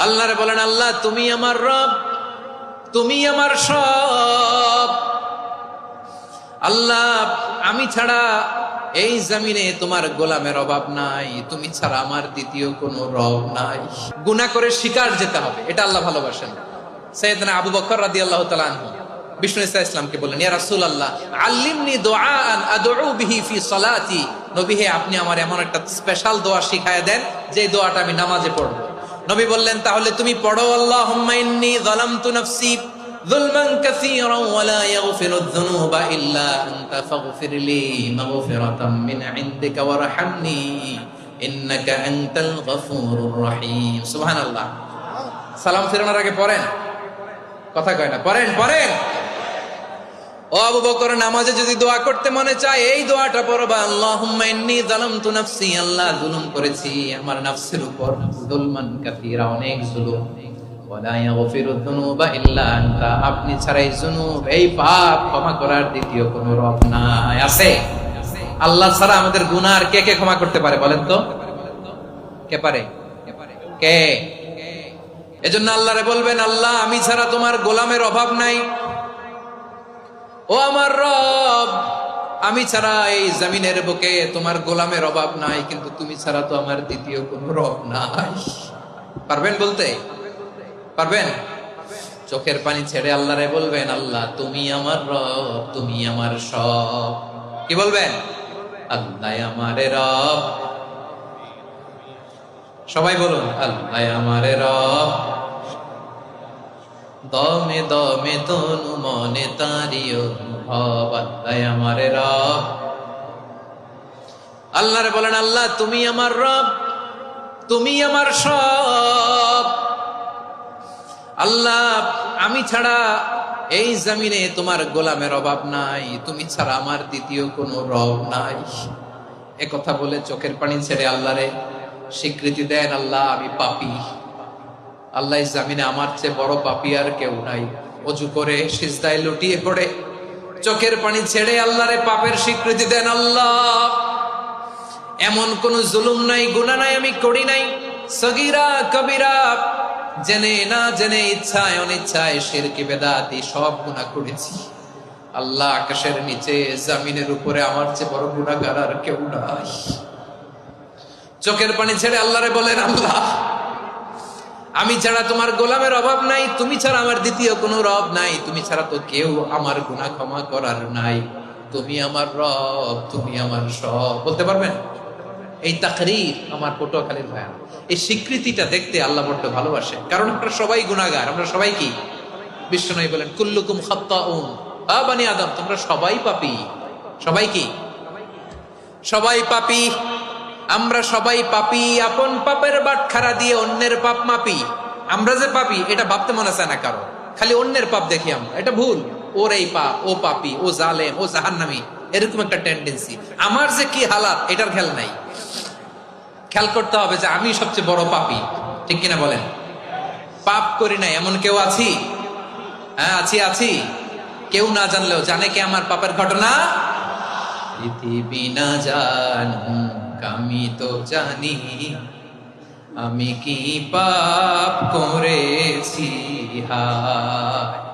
আল্লাহরে বলেন, আল্লাহ তুমি আমার রব, তুমি আমার সব। আল্লাহ আমি ছাড়া এই জমিনে তোমার গোলামের অভাব নাই, তুমি ছাড়া আমার দ্বিতীয় কোনো রব নাই। গুনাহ করে শিকার যেতে হবে, এটা আল্লাহ ভালোবাসেন। সাইয়েদনা আবু বকর রাদিয়াল্লাহু তাআলা আনহু বিষ্ণু ইসা ইসলামকে বললেন, ইয়া রাসূলুল্লাহ আল্লিমনি দুআআন আদউ বিহি ফি সালাতি। নবী হে, আপনি আমার এমন একটা স্পেশাল দোয়া শিখায়া দেন যে দোয়াটা আমি নামাজে পড়ব। নবী বললেন, তাহলে তুমি পড়ো, আল্লাহুম্মা ইন্নী যালামতু নাফসি যুলমান কাসীরান ওয়া লা ইয়াগফিরুয যুনুবা ইল্লা আনতা ফাগফিরলি মাগফিরাতাম মিন ইনদিকা ওয়ারহামনি ইন্নাকা আনতাল গফুরুর রহিম। সুবহানাল্লাহ। সালাম ফেরানোর আগে পড়েন, কথা কয় না, পড়েন পড়েন। ও আবু বকর, নামাজে যদি দোয়া করতে মনে চায় এই দোয়াটা পড়বা, আল্লাহুম্মা ইন্নী যালামতু নাফসি, আল্লাহ জুলুম করেছি আমার নফসের উপর, যুলমান কাসীরা, অনেক জুলুম, ওয়া লা ইয়াগফিরুয যুনুবা ইল্লা আনতা, আপনি ছাড়াই জুনুব এই পাপ ক্ষমা করার দ্বিতীয় কোনো রব নাই। আছে? আল্লাহ ছাড়া আমাদের গুনাহ কে কে ক্ষমা করতে পারে বলেন তো? কে পারে? কে? এজন্য আল্লাহরে বলবেন, আল্লাহ আমি ছাড়া তোমার গোলামের অভাব নাই, ও আমার রব আমি ছাড়া এই জমিনের বুকে তোমার গোলামের অভাব নাই, কিন্তু তুমি ছাড়া তো আমার দ্বিতীয় কোনো রব নাই। পারবেন বলতে? পারবেন? চোখের পানি ছেড়ে আল্লাহরে বলবেন, আল্লাহ তুমি আমার রব, তুমি আমার সব। কি বলবেন? আল্লাহ আমারে রব। সবাই বলুন, আল্লাহ আমারে রব, দমে দমে তনু মনে তারি অনুভব, আল্লাহ আমারে রব। আল্লাহরে বলেন, আল্লাহ তুমি আমার রব, তুমি আমার সব। আল্লাহ আমি ছাড়া এই জমিনে তোমার গোলামের অভাব নাই, তুমি ছাড়া আমার দ্বিতীয় কোনো রব নাই। এ কথা বলে চোখের পানি ছেড়ে আল্লাহরে স্বীকৃতি দেন, আল্লাহ আমি পাপী, আল্লাহ জামিনে আমার চেয়ে বড় পাপী আর কেউ নাই। ওযু করে সিজদায় লুটিয়ে পড়ে চোখের পানি ছেড়ে আল্লাহরে পাপের স্বীকৃতি দেন, আল্লাহ এমন কোন জুলুম নাই, গুনাহ নাই আমি করি নাই, সগীরা কবিরা, জেনে না জেনে, ইচ্ছায় অনিচ্ছায়, শিরকি বেদাতি সব গুনাহ করেছি। আল্লাহ আকাশের নিচে জমিনের উপরে আমার চেয়ে বড় গুনাহগার আর কেউ নাই। চোখের পানি ছেড়ে আল্লাহরে বলেন, আল্লাহ আমি ছাড়া তোমার গোলামের অভাব নাই, তুমি ছাড়া আমার দ্বিতীয় কোনো রব নাই, তুমি ছাড়া তো কেউ আমার গুনাহ ক্ষমা করার নাই, তুমি আমার রব, তুমি আমার সব। বলতে পারবেন? এই তাকরীর আমার পটুয়াখালীর ভাই, এই স্বীকৃতিটা দেখতে আল্লাহ বড় ভালোবাসে, কারণ আমরা সবাই গুনাহগার, আমরা সবাই কি? বিশ্বনবী বলেন, কুল্লুকুম খাত্তাউন, আ বানি আদম, তোমরা সবাই পাপী। সবাই কি? সবাই পাপী। আমরা সবাই পাপী, আপন পাপের বাটখারা দিয়ে অন্যের পাপ মাপি। আমরা যে পাপী এটা ভাবতে মনে চায় না কারো, খালি অন্যের পাপ দেখি আমরা, এটা ভুল। ওর এই পাপ, ও পাপী, ও জালেম, ও জাহান্নামী, এরকম একটা টেন্ডেন্সি। আমার যে কি হালাত এটার খেয়াল নাই। খেয়াল করতে হবে যে আমি সবচেয়ে বড় পাপী, ঠিক কিনা বলেন? পাপ করি নাই এমন কেউ আছি? হ্যাঁ আছি, আছি। কেউ না জানলেও জানে কে আমার পাপের ঘটনা? পৃথিবী না জানুক আমি তো জানি, আমি কি পাপ করেছি হায়।